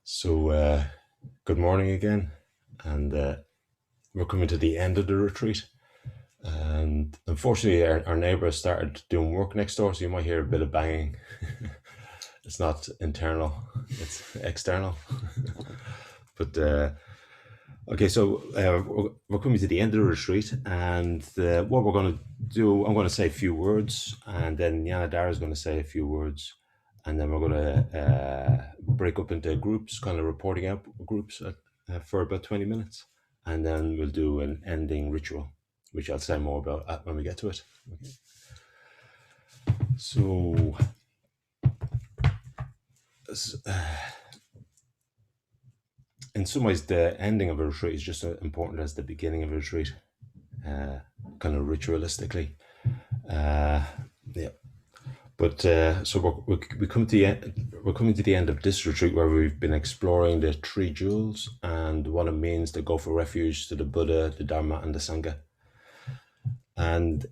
So, good morning again, and we're coming to the end of the retreat. And unfortunately, our neighbour started doing work next door, so you might hear a bit of banging. It's not internal; it's external. But okay, so we're coming to the end of the retreat, and what we're going to do, I'm going to say a few words, and then Jnanadhara is going to say a few words, and then we're going to break up into groups, kind of reporting out groups for about 20 minutes, and then we'll do an ending ritual, which I'll say more about when we get to it. Okay. So, in some ways, the ending of a retreat is just as important as the beginning of a retreat, kind of ritualistically. Yeah. But so we come to the end, we're coming to the end of this retreat where we've been exploring the three jewels and what it means to go for refuge to the Buddha, the Dharma, and the Sangha. And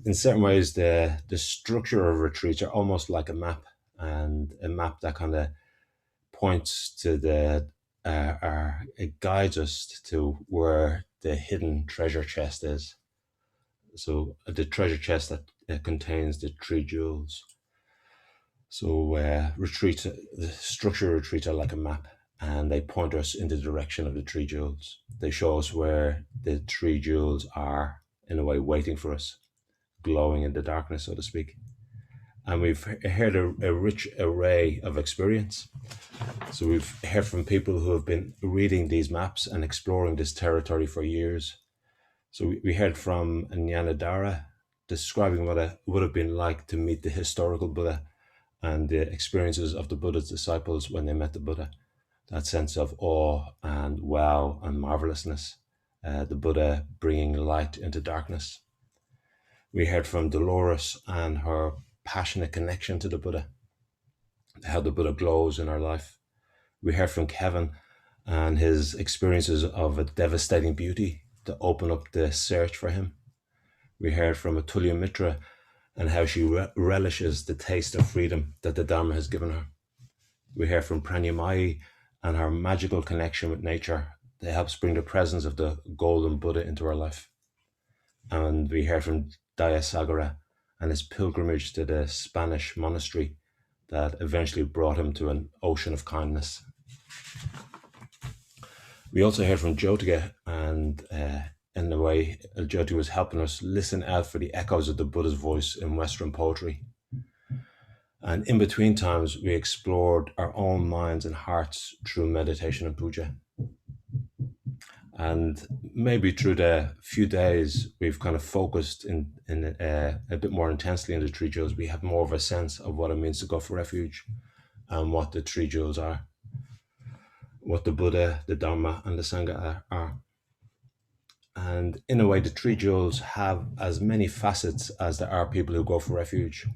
in certain ways, the structure of retreats are almost like a map, and a map that kind of points to it guides us to where the hidden treasure chest is. So the treasure chest that contains the three jewels. So retreats, the structure of retreats are like a map, and they point us in the direction of the three jewels. They show us where the three jewels are, in a way, waiting for us, glowing in the darkness, so to speak. And we've heard a rich array of experience. So we've heard from people who have been reading these maps and exploring this territory for years. So we heard from Jnanadhara describing what it would have been like to meet the historical Buddha and the experiences of the Buddha's disciples when they met the Buddha. That sense of awe and wow and marvelousness, the Buddha bringing light into darkness. We heard from Dolores and her passionate connection to the Buddha, how the Buddha glows in her life. We heard from Kevin and his experiences of a devastating beauty to open up the search for him. We heard from Atulya Mitra and how she relishes the taste of freedom that the Dharma has given her. We heard from Pranyamai and her magical connection with nature that helps bring the presence of the golden Buddha into her life. And we heard from Dayasagara and his pilgrimage to the Spanish monastery that eventually brought him to an ocean of kindness. We also heard from Jyotika, and in a way, Jyotika was helping us listen out for the echoes of the Buddha's voice in Western poetry. And in between times, we explored our own minds and hearts through meditation and puja. And maybe through the few days, we've kind of focused in a bit more intensely in the three jewels. We have more of a sense of what it means to go for refuge and what the three jewels are, what the Buddha, the Dharma, and the Sangha are. And in a way, the three jewels have as many facets as there are people who go for refuge.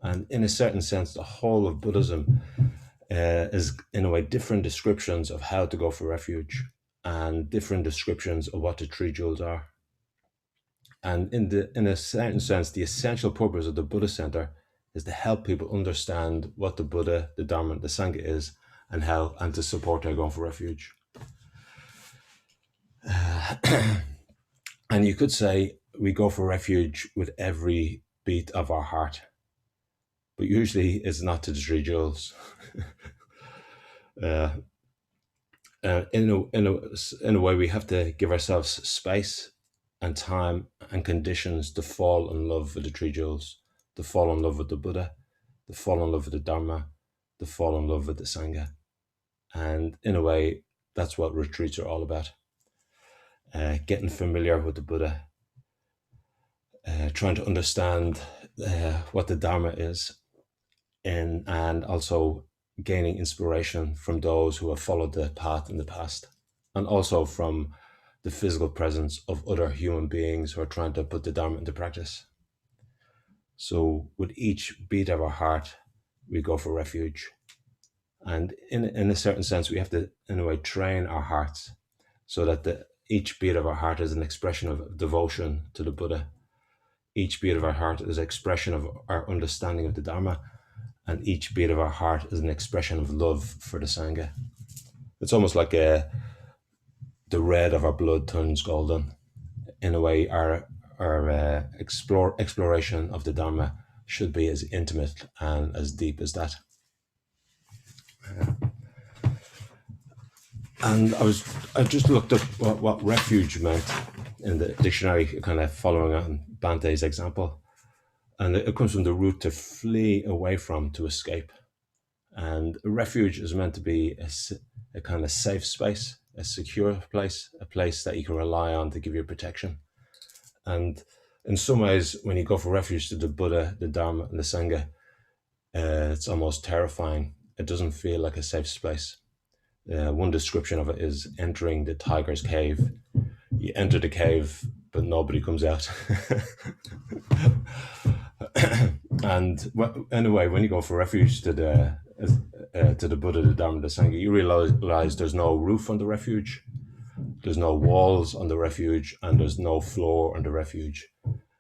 And in a certain sense, the whole of Buddhism is, in a way, different descriptions of how to go for refuge and different descriptions of what the three jewels are. And in a certain sense, the essential purpose of the Buddhist Center is to help people understand what the Buddha, the Dharma, and the Sangha is, and to support their going for refuge. And you could say we go for refuge with every beat of our heart, but usually it's not to the three jewels. In a way, we have to give ourselves space and time and conditions to fall in love with the three jewels, to fall in love with the Buddha, to fall in love with the Dharma, to fall in love with the Sangha. And in a way, that's what retreats are all about. Getting familiar with the Buddha, trying to understand what the Dharma is, and also gaining inspiration from those who have followed the path in the past, and also from the physical presence of other human beings who are trying to put the Dharma into practice. So with each beat of our heart, we go for refuge. And in a certain sense, we have to, in a way, train our hearts so that each beat of our heart is an expression of devotion to the Buddha. Each beat of our heart is an expression of our understanding of the Dharma. and each beat of our heart is an expression of love for the Sangha. It's almost like the red of our blood turns golden. In a way, our exploration of the Dharma should be as intimate and as deep as that. And I just looked up what refuge meant in the dictionary, kind of following on Bante's example. And it comes from the root to flee away from, to escape. And a refuge is meant to be a kind of safe space, a secure place, a place that you can rely on to give you protection. And in some ways, when you go for refuge to the Buddha, the Dharma, and the Sangha, it's almost terrifying. It doesn't feel like a safe space. One description of it is entering the tiger's cave. You enter the cave, but nobody comes out. And anyway, when you go for refuge to the Buddha, the Dharma, the Sangha, you realize there's no roof on the refuge, there's no walls on the refuge, and there's no floor on the refuge.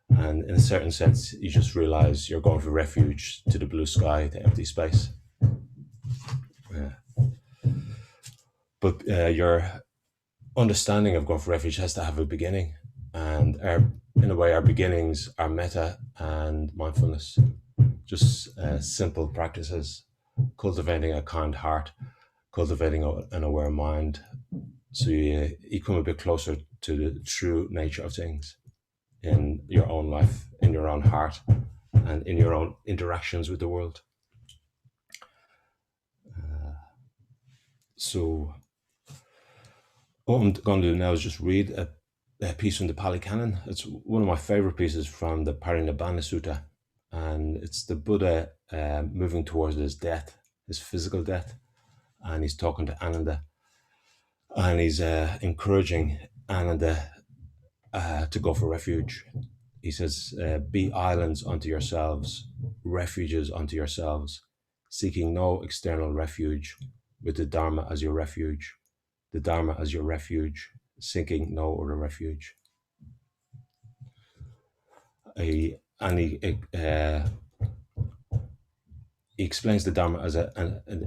And in a certain sense, you just realize you're going for refuge to the blue sky, the empty space. But your understanding of going for refuge has to have a beginning. And in a way, our beginnings are metta and mindfulness. Just simple practices, cultivating a kind heart, cultivating an aware mind. So you come a bit closer to the true nature of things in your own life, in your own heart, and in your own interactions with the world. So what I'm going to do now is just read a piece from the Pali Canon. It's one of my favorite pieces from the Parinibbana Sutta, and it's the Buddha moving towards his death, his physical death, and he's talking to Ananda, and he's encouraging Ananda to go for refuge. He says, be islands unto yourselves, refuges unto yourselves, seeking no external refuge, with the Dharma as your refuge, the Dharma as your refuge, seeking no other refuge. He explains the Dharma as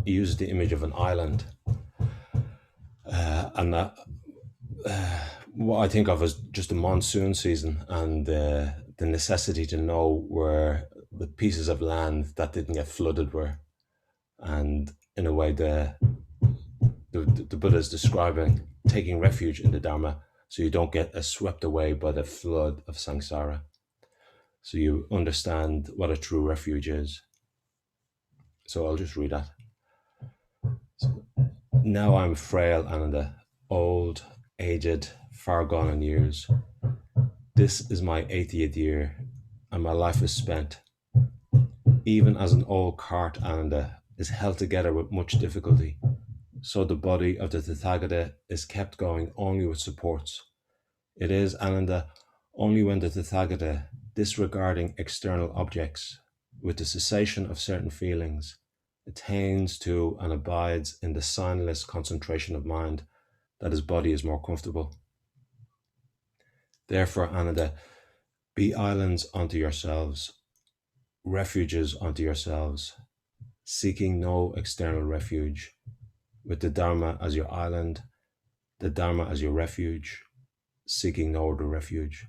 he uses the image of an island, and that what I think of as just a monsoon season, and the necessity to know where the pieces of land that didn't get flooded were. And in a way, the Buddha is describing taking refuge in the Dharma so you don't get swept away by the flood of samsara. So you understand what a true refuge is. So I'll just read that. So, now I'm frail, Ananda, old, aged, far gone in years. This is my 80th year, and my life is spent. Even as an old cart, Ananda, is held together with much difficulty, so the body of the Tathagata is kept going only with supports. It is, Ananda, only when the Tathagata, disregarding external objects, with the cessation of certain feelings, attains to and abides in the signless concentration of mind, that his body is more comfortable. Therefore, Ananda, be islands unto yourselves, refuges unto yourselves, seeking no external refuge, with the Dharma as your island, the Dharma as your refuge, seeking no other refuge.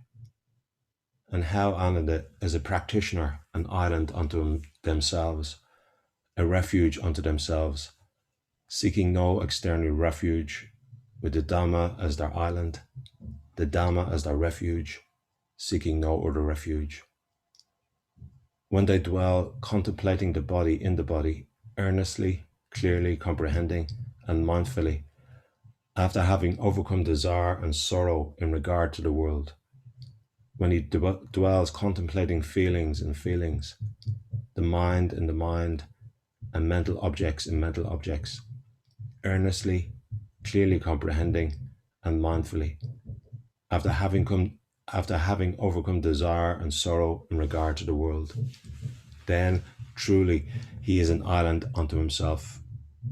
And how Ananda is a practitioner, an island unto themselves, a refuge unto themselves, seeking no external refuge, with the Dhamma as their island, the Dhamma as their refuge, seeking no other refuge. When they dwell contemplating the body in the body, earnestly, clearly comprehending, and mindfully, after having overcome desire and sorrow in regard to the world, when he dwells contemplating feelings in feelings, the mind in the mind, and mental objects in mental objects, earnestly, clearly comprehending, and mindfully, after having overcome desire and sorrow in regard to the world, then truly he is an island unto himself,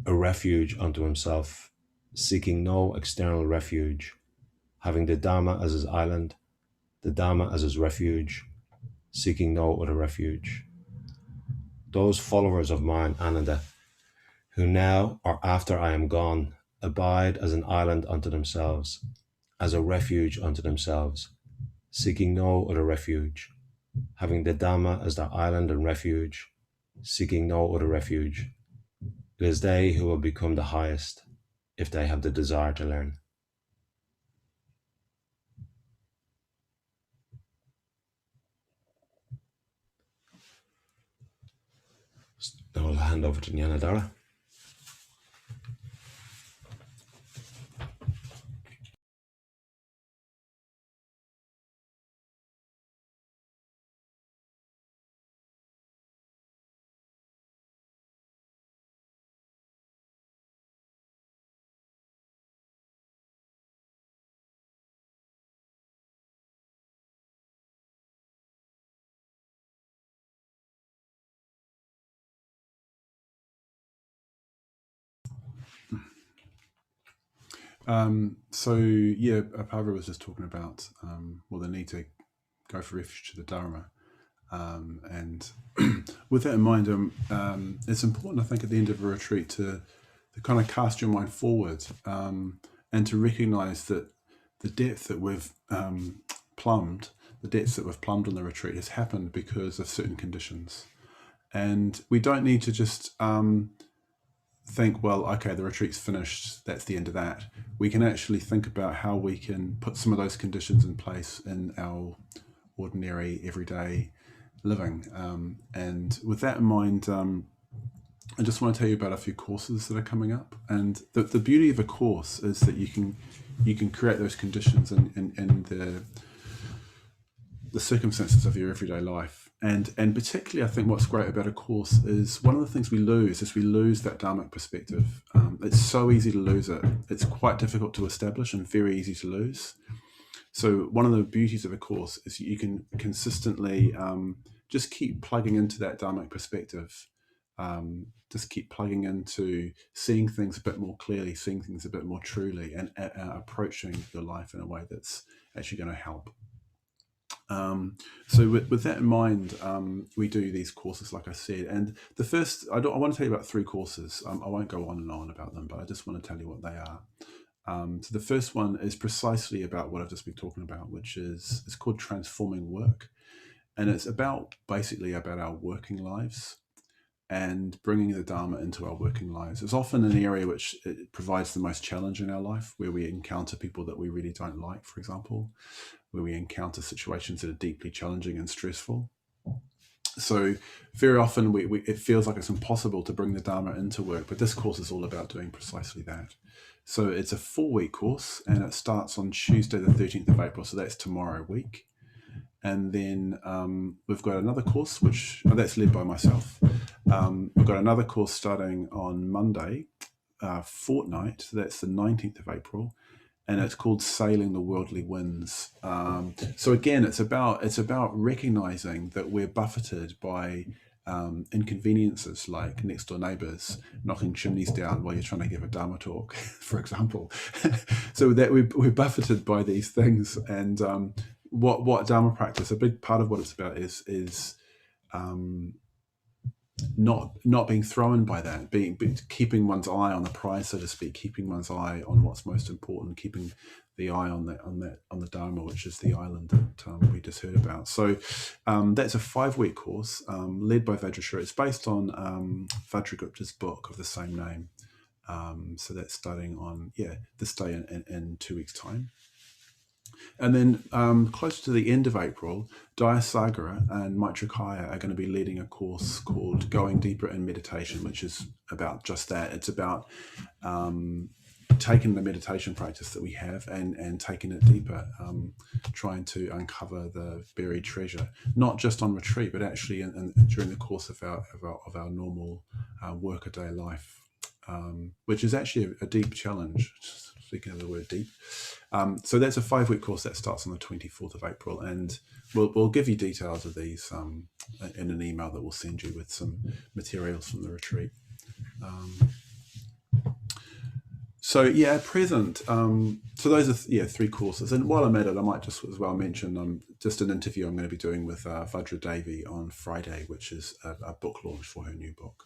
a refuge unto himself, seeking no external refuge, having the Dhamma as his island, the Dhamma as his refuge, seeking no other refuge. those followers of mine, Ananda, who now or after I am gone abide as an island unto themselves, as a refuge unto themselves, seeking no other refuge, having the Dhamma as their island and refuge, seeking no other refuge. It is they who will become the highest if they have the desire to learn. Now I'll hand over to Jnanadhara. Pavara was just talking about the need to go for refuge to the Dharma. And with that in mind, it's important, I think, at the end of a retreat to kind of cast your mind forward and to recognize that the depth that we've plumbed, on the retreat has happened because of certain conditions. And we don't need to just think, well, okay, the retreat's finished, that's the end of that. We can actually think about how we can put some of those conditions in place in our ordinary, everyday living. And with that in mind, I just want to tell you about a few courses that are coming up. And the beauty of a course is that you can create those conditions in the circumstances of your everyday life. And particularly, I think what's great about a course is one of the things we lose that Dharmic perspective. It's so easy to lose it. It's quite difficult to establish and very easy to lose. So one of the beauties of a course is you can consistently just keep plugging into that Dharmic perspective. Just keep plugging into seeing things a bit more clearly, seeing things a bit more truly, and approaching your life in a way that's actually going to help. So with that in mind, we do these courses, like I said. And the first, I want to tell you about 3 courses. I won't go on and on about them, but I just want to tell you what they are. So the first one is precisely about what I've just been talking about, which is it's called Transforming Work. And it's basically about our working lives and bringing the Dharma into our working lives. It's often an area which it provides the most challenge in our life, where we encounter people that we really don't like, for example, where we encounter situations that are deeply challenging and stressful. So very often it feels like it's impossible to bring the Dharma into work, but this course is all about doing precisely that. So it's a 4-week course, and it starts on Tuesday the 13th of April, so that's tomorrow week. And then we've got another course, that's led by myself. We've got another course starting on Monday fortnight, so that's the 19th of April, and it's called Sailing the Worldly Winds. So again, it's about recognizing that we're buffeted by inconveniences like next door neighbors knocking chimneys down while you're trying to give a Dharma talk, for example. So that we're buffeted by these things, and what Dharma practice, a big part of what it's about is not being thrown by that, keeping one's eye on the prize, so to speak, keeping one's eye on what's most important, keeping the eye on the Dharma, which is the island that we just heard about. So that's a 5-week course led by Vajrashri. It's based on Vajragupta's book of the same name. So that's starting on this day in 2 weeks' time. And then closer to the end of April, Dayasagara and Maitrakaya are going to be leading a course called Going Deeper in Meditation, which is about just that. It's about taking the meditation practice that we have and taking it deeper, trying to uncover the buried treasure, not just on retreat, but actually during the course of our normal workaday life, which is actually a deep challenge. Speaking of the word deep. So that's a 5-week course that starts on the 24th of April, and we'll give you details of these in an email that we'll send you with some materials from the retreat. So yeah, at present, so those are three courses. And while I'm at it, I might just as well mention just an interview I'm going to be doing with Vajra Devi on Friday, which is a book launch for her new book.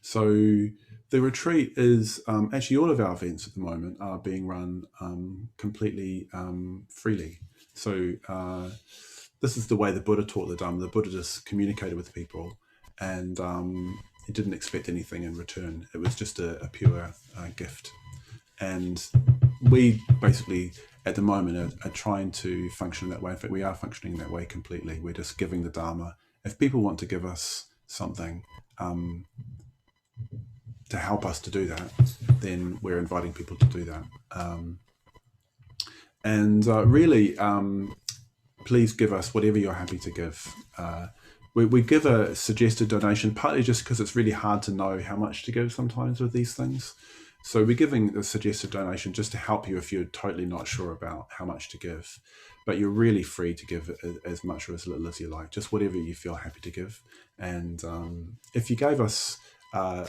So the retreat is actually all of our events at the moment are being run completely freely. So this is the way the Buddha taught the Dhamma. The Buddha just communicated with people, and he didn't expect anything in return. It was just a pure gift. And we basically, at the moment, are trying to function that way. In fact, we are functioning that way completely. We're just giving the Dharma. If people want to give us something to help us to do that, then we're inviting people to do that. Really, please give us whatever you're happy to give. We give a suggested donation, partly just because it's really hard to know how much to give sometimes with these things. So we're giving the suggested donation just to help you if you're totally not sure about how much to give. But you're really free to give as much or as little as you like, just whatever you feel happy to give. And if you gave us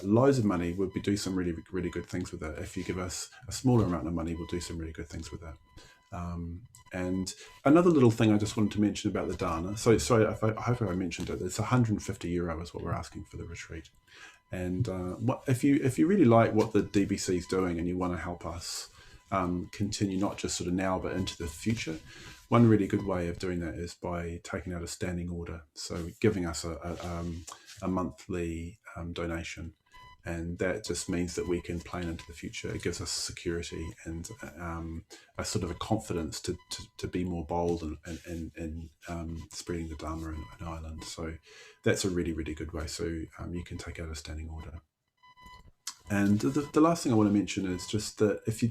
loads of money, we'll do some really, really good things with it. If you give us a smaller amount of money, we'll do some really good things with it. And another little thing I just wanted to mention about the dana. So sorry, I hope I mentioned it. It's €150 is what we're asking for the retreat. And if you really like what the DBC is doing and you want to help us continue, not just sort of now but into the future, one really good way of doing that is by taking out a standing order. So giving us a monthly donation. And that just means that we can plan into the future. It gives us security and a sort of a confidence to be more bold and spreading the Dharma in Ireland. So that's a really, really good way. So you can take out a standing order. And the last thing I want to mention is just that if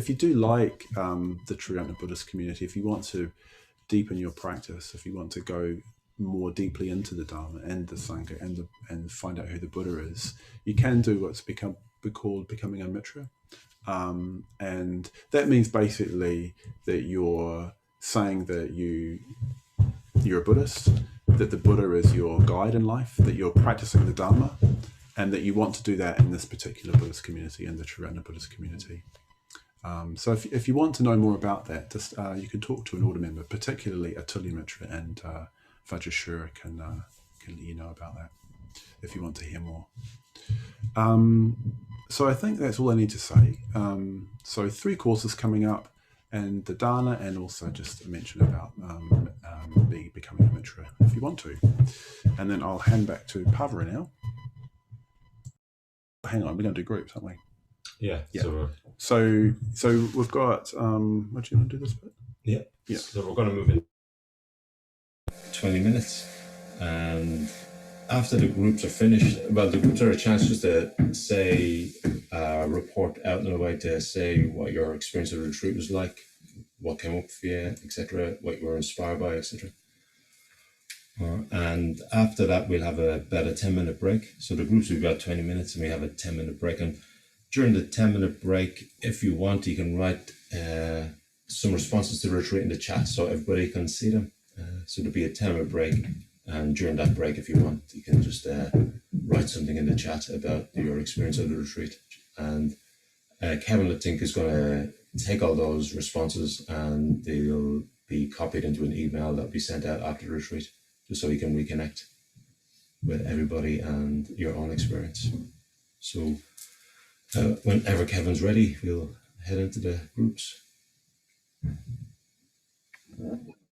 you do like the Triratna Buddhist community, if you want to deepen your practice, if you want to go more deeply into the Dharma and the Sangha and find out who the Buddha is, you can do what's called becoming a mitra. And that means basically that you're saying that you're a Buddhist, that the Buddha is your guide in life, that you're practicing the Dharma, and that you want to do that in this particular Buddhist community, in the Triratna Buddhist community. So if you want to know more about that, just you can talk to an order member, particularly Atulya Mitra and Vajrashura can let you know about that if you want to hear more. So I think that's all I need to say. So 3 courses coming up, and the Dana, and also just a mention about becoming a Mitra if you want to. And then I'll hand back to Pavara now. Hang on, we're going to do groups, aren't we? Yeah. So we've got. What do you want to do this bit? Yeah. So we're going to move in 20 minutes, and after the groups are finished, well, the groups are a chance just to say, report out in a way to say what your experience of the retreat was like, what came up for you, etc., what you were inspired by, etc. And after that, we'll have about a 10-minute break. So the groups will be about 20 minutes, and we have a 10-minute break. And during the 10-minute break, if you want, you can write some responses to the retreat in the chat so everybody can see them. So there'll be a 10-minute break, and during that break, if you want, you can just write something in the chat about your experience of the retreat. And Kevin, I think, is going to take all those responses and they'll be copied into an email that'll be sent out after the retreat, just so you can reconnect with everybody and your own experience. So whenever Kevin's ready, we'll head into the groups.